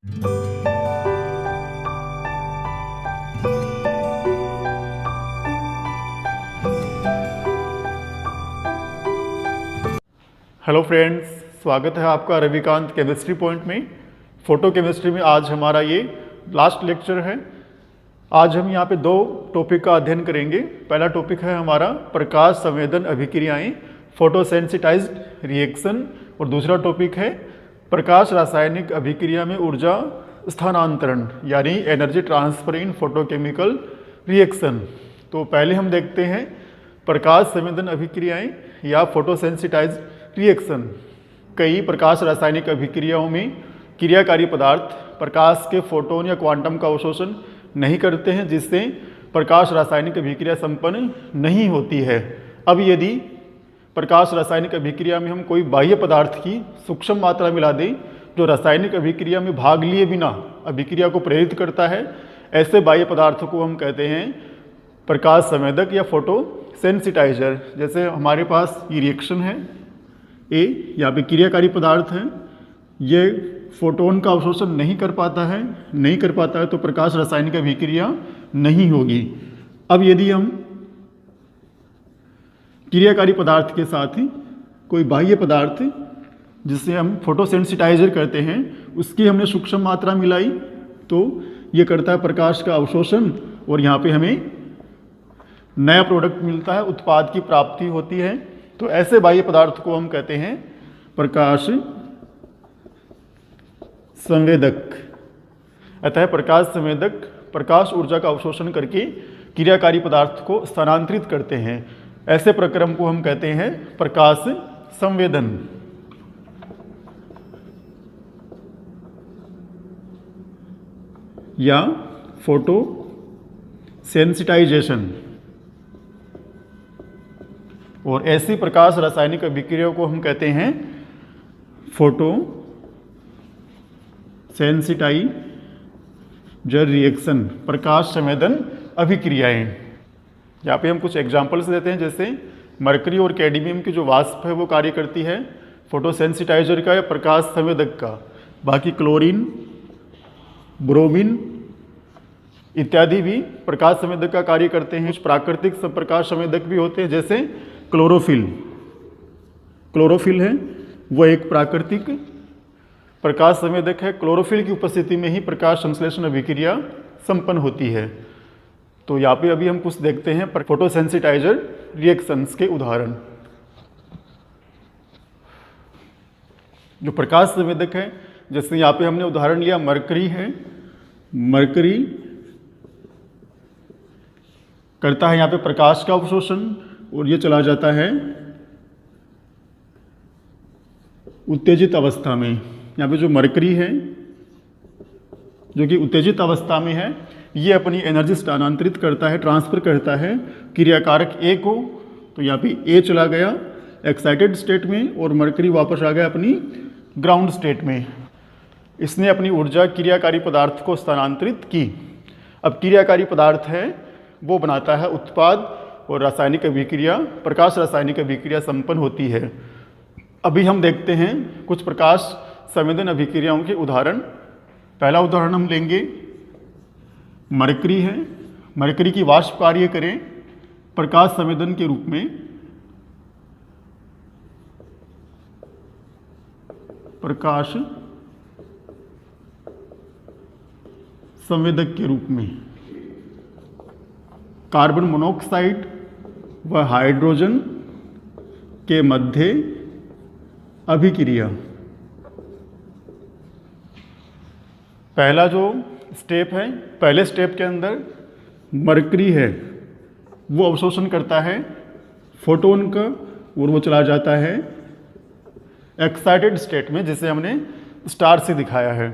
Hello friends, स्वागत है आपका रविकांत केमिस्ट्री पॉइंट में। फोटो केमिस्ट्री में आज हमारा ये लास्ट लेक्चर है। आज हम यहाँ पे दो टॉपिक का अध्ययन करेंगे। पहला टॉपिक है हमारा प्रकाश संवेदन अभिक्रियाएं, फोटोसेंसिटाइज्ड रिएक्शन, और दूसरा टॉपिक है प्रकाश रासायनिक अभिक्रिया में ऊर्जा स्थानांतरण यानी एनर्जी ट्रांसफर इन फोटोकेमिकल रिएक्शन। तो पहले हम देखते हैं प्रकाश संवेदन अभिक्रियाएं या फोटोसेंसिटाइज्ड रिएक्शन। कई प्रकाश रासायनिक अभिक्रियाओं में क्रियाकारी पदार्थ प्रकाश के फोटोन या क्वांटम का अवशोषण नहीं करते हैं, जिससे प्रकाश रासायनिक अभिक्रिया संपन्न नहीं होती है। अब यदि प्रकाश रासायनिक अभिक्रिया में हम कोई बाह्य पदार्थ की सूक्ष्म मात्रा मिला दें जो रासायनिक अभिक्रिया में भाग लिए बिना अभिक्रिया को प्रेरित करता है, ऐसे बाह्य पदार्थों को हम कहते हैं प्रकाश संवेदक या फोटो सेंसिटाइजर। जैसे हमारे पास ये रिएक्शन है ए, यहाँ पे क्रियाकारी पदार्थ है, ये फोटोन का अवशोषण नहीं कर पाता है तो प्रकाश रासायनिक अभिक्रिया नहीं होगी। अब यदि हम क्रियाकारी पदार्थ के साथ ही कोई बाह्य पदार्थ जिससे हम फोटोसेंसिटाइजर करते हैं उसकी हमने सूक्ष्म मात्रा मिलाई तो ये करता है प्रकाश का अवशोषण, और यहाँ पे हमें नया प्रोडक्ट मिलता है, उत्पाद की प्राप्ति होती है। तो ऐसे बाह्य पदार्थ को हम कहते हैं प्रकाश संवेदक। अतः प्रकाश संवेदक प्रकाश ऊर्जा का अवशोषण करके क्रियाकारी पदार्थ को स्थानांतरित करते हैं। ऐसे प्रक्रम को हम कहते हैं प्रकाश संवेदन। या फोटो सेंसिटाइजेशन। और ऐसी प्रकाश रासायनिक अभिक्रिया को हम कहते हैं फोटो सेंसिटाइजर रिएक्शन, प्रकाश संवेदन अभिक्रियाएं। यहाँ पे हम कुछ एग्जांपल्स देते हैं, जैसे मरकरी और कैडमियम की जो वाष्प है वो कार्य करती है फोटोसेंसिटाइजर का या प्रकाश संवेदक का। बाकी क्लोरीन, ब्रोमीन इत्यादि भी प्रकाश संवेदक का कार्य करते हैं। कुछ प्राकृतिक प्रकाश संवेदक भी होते हैं, जैसे क्लोरोफिल है, वो एक प्राकृतिक प्रकाश संवेदक है। क्लोरोफिल की उपस्थिति में ही प्रकाश संश्लेषण अभिक्रिया संपन्न होती है। तो यहाँ पे अभी हम कुछ देखते हैं फोटोसेंसिटाइजर रिएक्शंस के उदाहरण। जो प्रकाश संवेदक है, जैसे यहाँ पे हमने उदाहरण लिया मरकरी है। मरकरी करता है यहाँ पे प्रकाश का अवशोषण और ये चला जाता है उत्तेजित अवस्था में। यहाँ पे जो मरकरी है जो कि उत्तेजित अवस्था में है, ये अपनी एनर्जी स्थानांतरित करता है, ट्रांसफर करता है क्रियाकारक ए को। तो यहाँ पे ए चला गया एक्साइटेड स्टेट में और मरकरी वापस आ गया अपनी ग्राउंड स्टेट में। इसने अपनी ऊर्जा क्रियाकारी पदार्थ को स्थानांतरित की। अब क्रियाकारी पदार्थ है वो बनाता है उत्पाद और रासायनिक अभिक्रिया, प्रकाश रासायनिक अभिक्रिया संपन्न होती है। अभी हम देखते हैं कुछ प्रकाश संवेदन अभिक्रियाओं के उदाहरण। पहला उदाहरण हम लेंगे मरकरी है। मरकरी की वाष्प कार्य करें प्रकाश संवेदन के रूप में, प्रकाश संवेदक के रूप में। कार्बन मोनोऑक्साइड व हाइड्रोजन के मध्य अभिक्रिया। पहला जो स्टेप है, पहले स्टेप के अंदर मरकरी है वो अवशोषण करता है फोटोन का और वो चला जाता है एक्साइटेड स्टेट में, जिसे हमने स्टार से दिखाया है।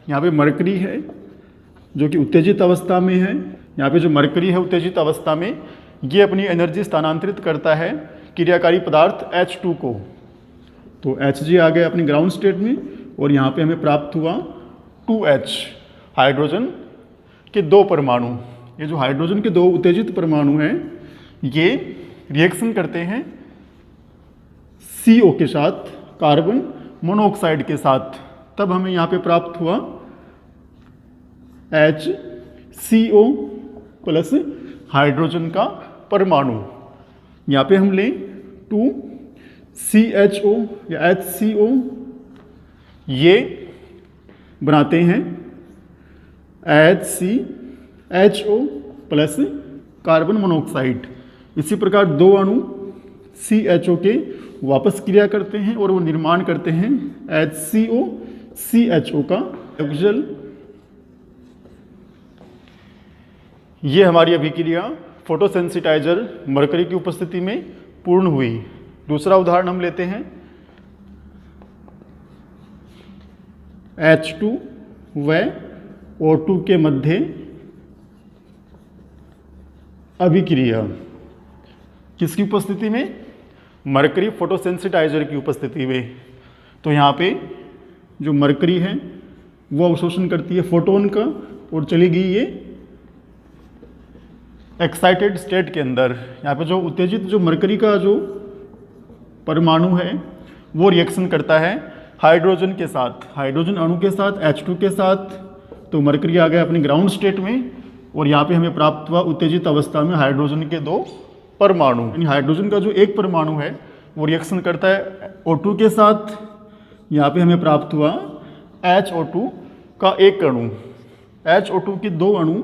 यहाँ पे मरकरी है जो कि उत्तेजित अवस्था में है। यहाँ पे जो मरकरी है उत्तेजित अवस्था में, ये अपनी एनर्जी स्थानांतरित करता है क्रियाकारी पदार्थ H2 को। तो Hg आ गया अपनी ग्राउंड स्टेट में और यहाँ पे हमें प्राप्त हुआ 2H, हाइड्रोजन के दो परमाणु। ये जो हाइड्रोजन के दो उत्तेजित परमाणु हैं ये रिएक्शन करते हैं CO के साथ, कार्बन मोनोऑक्साइड के साथ, तब हमें यहाँ पे प्राप्त हुआ HCO प्लस हाइड्रोजन का परमाणु। यहाँ पे हम लें 2CHO या HCO, ये बनाते हैं HCHO प्लस कार्बन मोनोऑक्साइड। इसी प्रकार दो अणु CHO के वापस क्रिया करते हैं और वो निर्माण करते हैं HCO CHO का ऑक्सीजन। ये हमारी अभिक्रिया फोटोसेंसिटाइजर मरकरी की उपस्थिति में पूर्ण हुई। दूसरा उदाहरण हम लेते हैं H2 व O2 के मध्य अभिक्रिया। किसकी उपस्थिति में? मरकरी फोटोसेंसिटाइजर की उपस्थिति में। तो यहाँ पे जो मरकरी है वो अवशोषण करती है फोटोन का और चली गई ये एक्साइटेड स्टेट के अंदर। यहाँ पे जो उत्तेजित जो मरकरी का जो परमाणु है वो रिएक्शन करता है हाइड्रोजन के साथ, हाइड्रोजन अणु के साथ, H2 के साथ। तो मरकरी आ गया अपनी ग्राउंड स्टेट में और यहाँ पे हमें प्राप्त हुआ उत्तेजित अवस्था में हाइड्रोजन के दो परमाणु। यानी हाइड्रोजन का जो एक परमाणु है वो रिएक्शन करता है O2 के साथ। यहाँ पे हमें प्राप्त हुआ HO2 का एक अणु। HO2 के दो अणु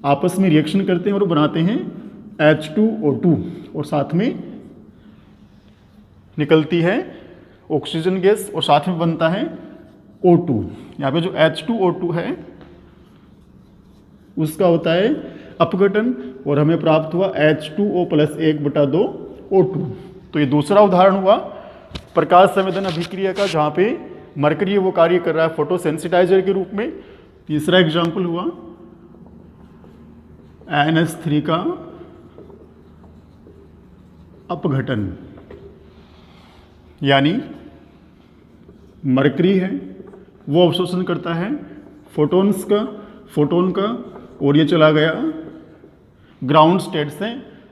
आपस में रिएक्शन करते हैं और बनाते हैं H2O2 और साथ में निकलती है ऑक्सीजन गैस और साथ में बनता है O2। यहाँ पे जो H2O2 है उसका होता है अपघटन और हमें प्राप्त हुआ H2O प्लस 1/2 O2। तो ये दूसरा उदाहरण हुआ प्रकाश संवेदन अभिक्रिया का, जहाँ पे मरकरी वो कार्य कर रहा है फोटोसेंसिटाइजर के रूप में। तीसरा एग्जाम्पल हुआ NH3 का अपघटन। यानी मरकरी है वो अवशोषण करता है फोटोन का और ये चला गया ग्राउंड स्टेट से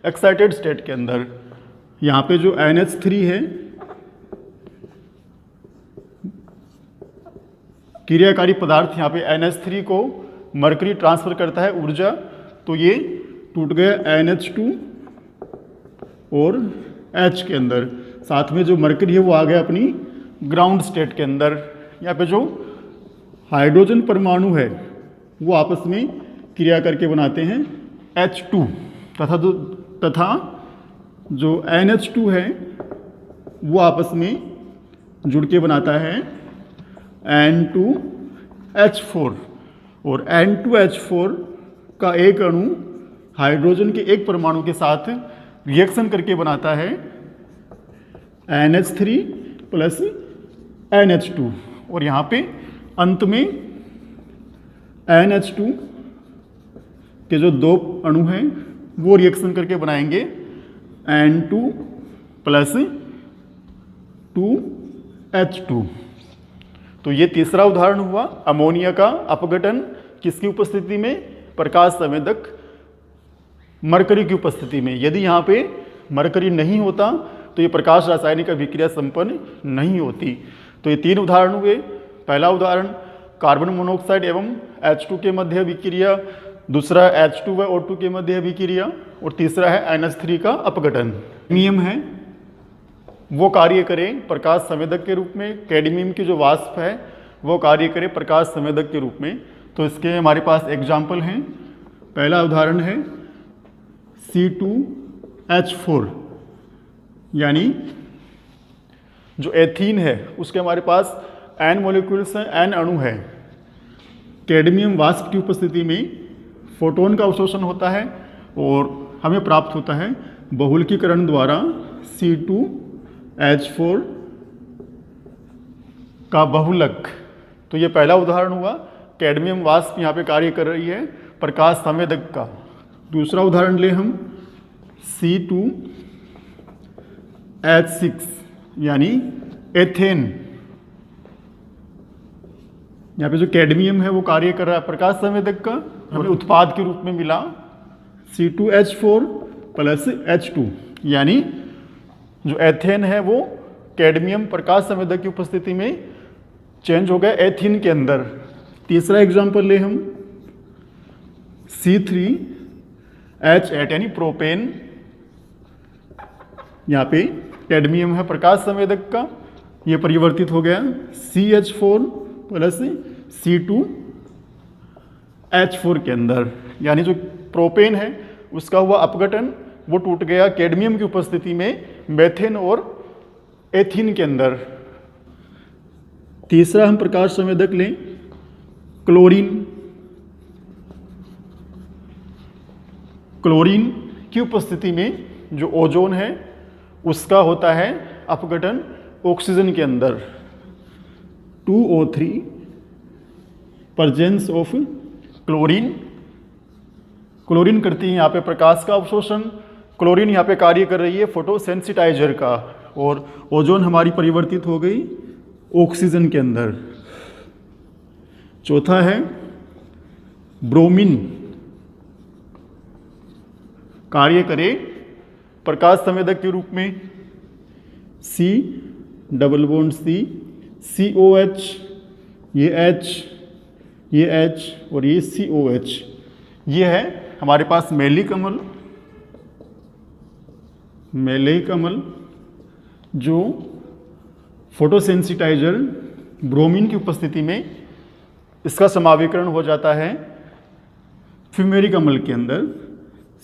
एक्साइटेड स्टेट के अंदर। यहाँ पे जो NH3 है क्रियाकारी पदार्थ, यहाँ पे NH3 को मरकरी ट्रांसफर करता है ऊर्जा। तो ये टूट गया NH2 और H के अंदर। साथ में जो मरकरी है वो आ गया अपनी ग्राउंड स्टेट के अंदर। यहाँ पे जो हाइड्रोजन परमाणु है वो आपस में क्रिया करके बनाते हैं H2 तथा जो NH2 है वो आपस में जुड़ के बनाता है N2H4 और N2H4 का एक अणु हाइड्रोजन के एक परमाणु के साथ रिएक्शन करके बनाता है NH3 प्लस NH2 और यहाँ पे अंत में NH2 के जो दो अणु हैं वो रिएक्शन करके बनाएंगे N2 प्लस 2H2। तो ये तीसरा उदाहरण हुआ अमोनिया का अपघटन। किसकी उपस्थिति में? प्रकाश संवेदक मरकरी की उपस्थिति में। यदि यहाँ पे मरकरी नहीं होता तो ये प्रकाश रासायनिक अभिक्रिया संपन्न नहीं होती। तो ये तीन उदाहरण हुए। पहला उदाहरण कार्बन मोनोऑक्साइड एवं H2 के मध्य अभिक्रिया, दूसरा H2 व O2 के मध्य अभिक्रिया और तीसरा है NH3 का अपघटन। कैडमियम है वो कार्य करे प्रकाश संवेदक के रूप में। कैडमियम की जो वाष्प है वो कार्य करे प्रकाश संवेदक के रूप में। तो इसके हमारे पास एग्जाम्पल हैं। पहला उदाहरण है C2H4, यानी जो एथीन है उसके हमारे पास N मॉलिक्यूल्स हैं, N अणु है। कैडमियम वाष्प की उपस्थिति में फोटोन का अवशोषण होता है और हमें प्राप्त होता है बहुलकीकरण द्वारा C2H4 का बहुलक। तो ये पहला उदाहरण हुआ कैडमियम वाष्प यहाँ पे कार्य कर रही है प्रकाश संवेदक का। दूसरा उदाहरण ले हम C2H6 यानी एथेन। यहाँ पे जो कैडमियम है वो कार्य कर रहा है प्रकाश संवेदक का। हमें उत्पाद के रूप में मिला C2H4 प्लस H2, यानी जो एथेन है वो कैडमियम प्रकाश संवेदक की उपस्थिति में चेंज हो गया एथीन के अंदर। तीसरा एग्जाम्पल ले हम C3H8 यानी प्रोपेन, यहाँ पे कैडमियम है प्रकाश संवेदक का, ये परिवर्तित हो गया CH4 प्लस C2H4 के अंदर, यानी जो प्रोपेन है उसका हुआ अपघटन, वो टूट गया कैडमियम की उपस्थिति में मेथेन और एथीन के अंदर। तीसरा हम प्रकाश संवेदक लें क्लोरीन। क्लोरीन की उपस्थिति में जो ओजोन है उसका होता है अपघटन ऑक्सीजन के अंदर, 2O3 presence of chlorine. Chlorine करती है यहाँ पे प्रकाश का अवशोषण, क्लोरीन यहाँ पे कार्य कर रही है फोटोसेंसिटाइजर का, और ओजोन हमारी परिवर्तित हो गई ऑक्सीजन के अंदर। चौथा है ब्रोमीन, कार्य करे प्रकाश संवेदक के रूप में, C double bond C, COH, ये H, ये H और ये COH, ये है हमारे पास मैलिक अम्ल। मैलिक अम्ल जो फोटोसेंसिटाइजर ब्रोमीन की उपस्थिति में इसका समावीकरण हो जाता है फ्यूमेरिक अम्ल के अंदर,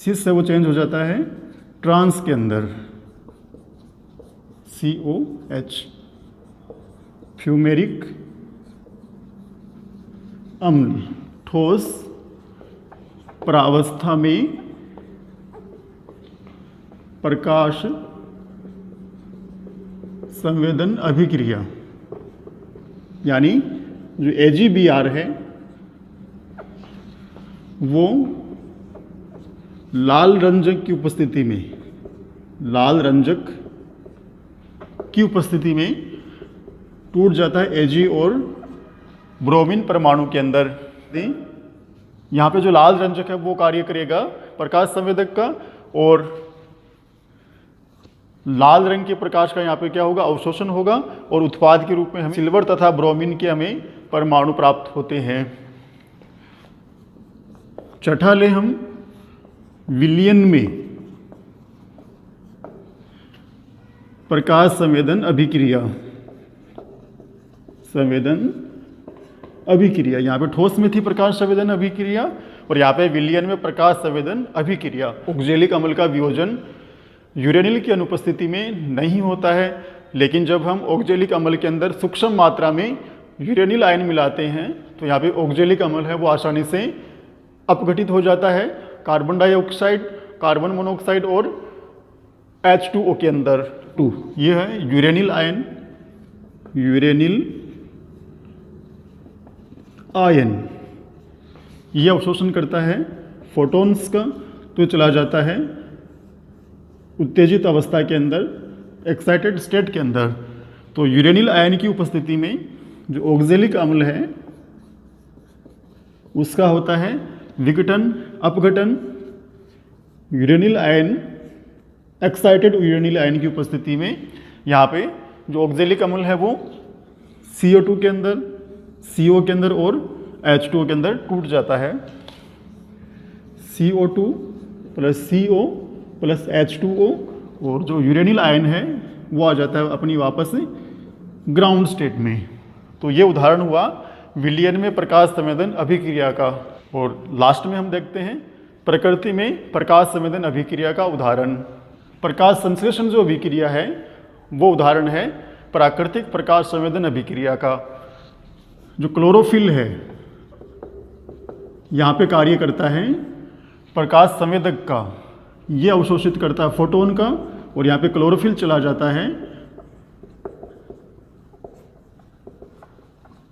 सिस से वो चेंज हो जाता है ट्रांस के अंदर, COH, फ्यूमेरिक अम्ल। ठोस प्रावस्था में प्रकाश संवेदन अभिक्रिया, यानी जो AgBr है वो लाल रंजक की उपस्थिति में, लाल रंजक की उपस्थिति में टूट जाता है Ag और ब्रोमीन परमाणु के अंदर। यहाँ पे जो लाल रंजक है वो कार्य करेगा प्रकाश संवेदक का, और लाल रंग के प्रकाश का यहाँ पे क्या होगा, अवशोषण होगा, और उत्पाद के रूप में हमें सिल्वर तथा ब्रोमीन के हमें परमाणु प्राप्त होते हैं। छठा ले हम विलयन में प्रकाश संवेदन अभिक्रिया। संवेदन अभिक्रिया, यहाँ पे ठोस में थी प्रकाश संवेदन अभिक्रिया, और यहाँ पे विलयन में प्रकाश संवेदन अभिक्रिया। ऑक्जेलिक अम्ल का वियोजन यूरेनिल की अनुपस्थिति में नहीं होता है, लेकिन जब हम ऑक्जेलिक अम्ल के अंदर सूक्ष्म मात्रा में यूरेनिल आयन मिलाते हैं तो यहाँ पे ऑक्जेलिक अम्ल है वो आसानी से अपघटित हो जाता है कार्बन डाइऑक्साइड, कार्बन मोनोऑक्साइड और H2O के अंदर। ये है यूरेनिल आयन, यूरेनिल आयन, ये अवशोषण करता है फोटॉन्स का, तो चला जाता है उत्तेजित अवस्था के अंदर, एक्साइटेड स्टेट के अंदर। तो यूरेनिल आयन की उपस्थिति में जो ऑक्जेलिक अम्ल है उसका होता है विघटन, अपघटन। Uranyl ion, excited uranyl ion की उपस्थिति में यहाँ पे जो ऑक्जेलिक अम्ल है वो CO2 के अंदर, CO के अंदर और H2O के अंदर टूट जाता है। CO2 plus CO plus H2O, और जो यूरेनिल आयन है वो आ जाता है अपनी वापस ग्राउंड स्टेट में। तो ये उदाहरण हुआ विलयन में प्रकाश संवेदन अभिक्रिया का। और लास्ट में हम देखते हैं प्रकृति में प्रकाश संवेदन अभिक्रिया का उदाहरण। प्रकाश संश्लेषण जो अभिक्रिया है वो उदाहरण है प्राकृतिक प्रकाश संवेदन अभिक्रिया का। जो क्लोरोफिल है यहाँ पे कार्य करता है प्रकाश संवेदक का, ये अवशोषित करता है फोटोन का, और यहाँ पे क्लोरोफिल चला जाता है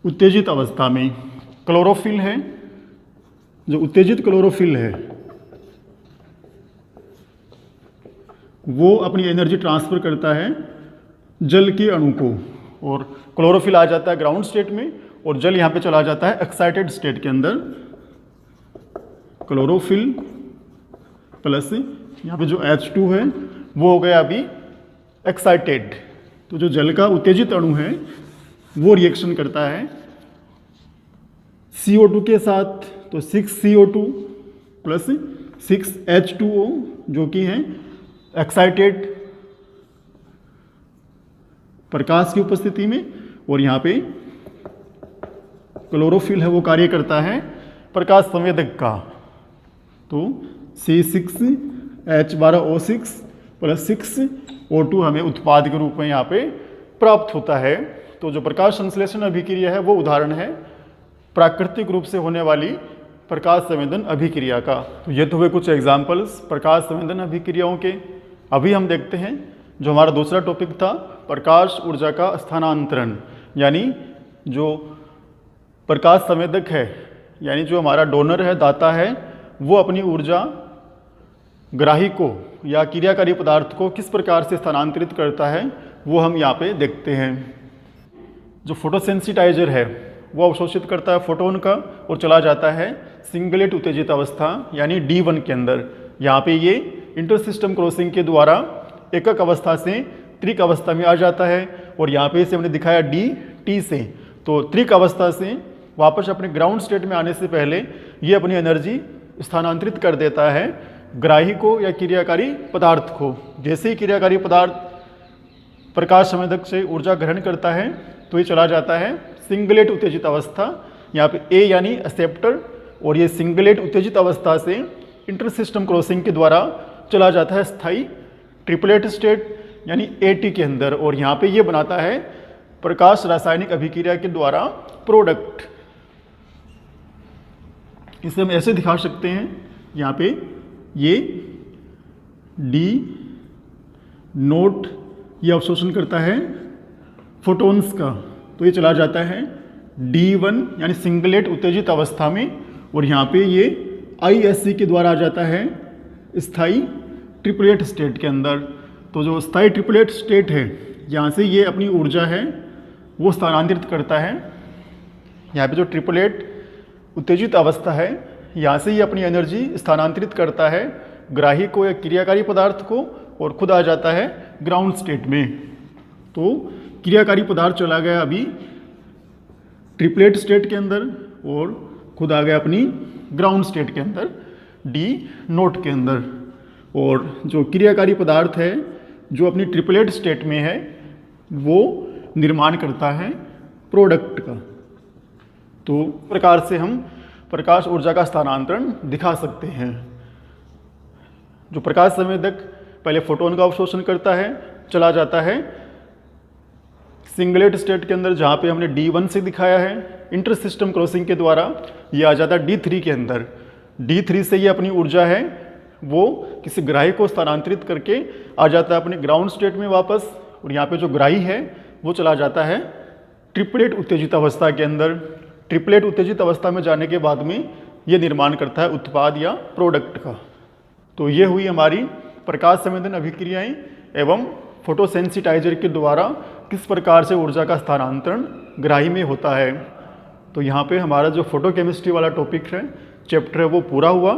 उत्तेजित अवस्था में। क्लोरोफिल है, जो उत्तेजित क्लोरोफिल है वो अपनी एनर्जी ट्रांसफर करता है जल के अणु को, और क्लोरोफिल आ जाता है ग्राउंड स्टेट में, और जल यहाँ पे चला जाता है एक्साइटेड स्टेट के अंदर। क्लोरोफिल प्लस यहाँ पे जो H2 है वो हो गया अभी एक्साइटेड। तो जो जल का उत्तेजित अणु है वो रिएक्शन करता है CO2 के साथ, तो 6CO2 प्लस 6H2O जो कि है एक्साइटेड प्रकाश की उपस्थिति में, और यहाँ पे क्लोरोफिल है वो कार्य करता है प्रकाश संवेदक का। तो C6H12O6 प्लस 6O2 हमें उत्पाद के रूप में यहाँ पे प्राप्त होता है। तो जो प्रकाश संश्लेषण अभिक्रिया है वो उदाहरण है प्राकृतिक रूप से होने वाली प्रकाश संवेदन अभिक्रिया का। तो ये तो हुए कुछ एग्जाम्पल्स प्रकाश संवेदन अभिक्रियाओं के। अभी हम देखते हैं जो हमारा दूसरा टॉपिक था प्रकाश ऊर्जा का स्थानांतरण, यानी जो प्रकाश संवेदक है, यानी जो हमारा डोनर है, दाता है, वो अपनी ऊर्जा ग्राही को या क्रियाकारी पदार्थ को किस प्रकार से स्थानांतरित करता है वो हम यहाँ पे देखते हैं। जो फोटोसेंसिटाइजर है वो अवशोषित करता है फोटोन का और चला जाता है सिंगलेट उत्तेजित अवस्था यानी D1 के अंदर। यहाँ पे ये इंटरसिस्टम क्रॉसिंग के द्वारा एकक अवस्था से त्रिक अवस्था में आ जाता है, और यहाँ पे इसे हमने दिखाया DT से। तो त्रिक अवस्था से वापस अपने ग्राउंड स्टेट में आने से पहले ये अपनी एनर्जी स्थानांतरित कर देता है ग्राही को या क्रियाकारी पदार्थ को। जैसे ही क्रियाकारी पदार्थ प्रकाश संवेदक से ऊर्जा ग्रहण करता है तो ये चला जाता है सिंगलेट उत्तेजित अवस्था, यहाँ पे A यानी एक्सेप्टर, और ये सिंगलेट उत्तेजित अवस्था से इंटरसिस्टम क्रॉसिंग के द्वारा चला जाता है स्थायी ट्रिपलेट स्टेट यानी AT के अंदर, और यहाँ पे ये बनाता है प्रकाश रासायनिक अभिक्रिया के द्वारा प्रोडक्ट। इसे हम ऐसे दिखा सकते हैं, यहाँ पे ये D नोट ये अवशोषण करता है फोटोन्स का, तो ये चला जाता है D1 यानी सिंगलेट उत्तेजित अवस्था में, और यहाँ पे ये ISC के द्वारा आ जाता है स्थायी ट्रिपलेट स्टेट के अंदर। तो जो स्थायी ट्रिपलेट स्टेट है यहाँ से ये अपनी ऊर्जा है वो स्थानांतरित करता है। यहाँ पे जो ट्रिपलेट उत्तेजित अवस्था है यहाँ से ये अपनी एनर्जी स्थानांतरित करता है ग्राही को या क्रियाकारी पदार्थ को, और खुद आ जाता है ग्राउंड स्टेट में। तो क्रियाकारी पदार्थ चला गया अभी ट्रिपलेट स्टेट के अंदर और खुद आ गया अपनी ग्राउंड स्टेट के अंदर D नोट के अंदर। और जो क्रियाकारी पदार्थ है जो अपनी ट्रिपलेट स्टेट में है वो निर्माण करता है प्रोडक्ट का। तो प्रकार से हम प्रकाश ऊर्जा का स्थानांतरण दिखा सकते हैं। जो प्रकाश संवेदक पहले फोटोन का अवशोषण करता है, चला जाता है सिंगलेट स्टेट के अंदर जहाँ पे हमने D1 से दिखाया है, इंटर सिस्टम क्रॉसिंग के द्वारा ये आ जाता है D3 के अंदर। D3 से ये अपनी ऊर्जा है वो किसी ग्राही को स्थानांतरित करके आ जाता है अपने ग्राउंड स्टेट में वापस, और यहाँ पे जो ग्राही है वो चला जाता है ट्रिपलेट उत्तेजित अवस्था के अंदर। ट्रिपलेट उत्तेजित अवस्था में जाने के बाद में ये निर्माण करता है उत्पाद या प्रोडक्ट का। तो ये हुई हमारी प्रकाश संवेदन अभिक्रियाएं एवं फोटोसेंसिटाइजर के द्वारा किस प्रकार से ऊर्जा का स्थानांतरण ग्राही में होता है। तो यहाँ पे हमारा जो फोटोकेमिस्ट्री वाला टॉपिक है, चैप्टर है, वो पूरा हुआ।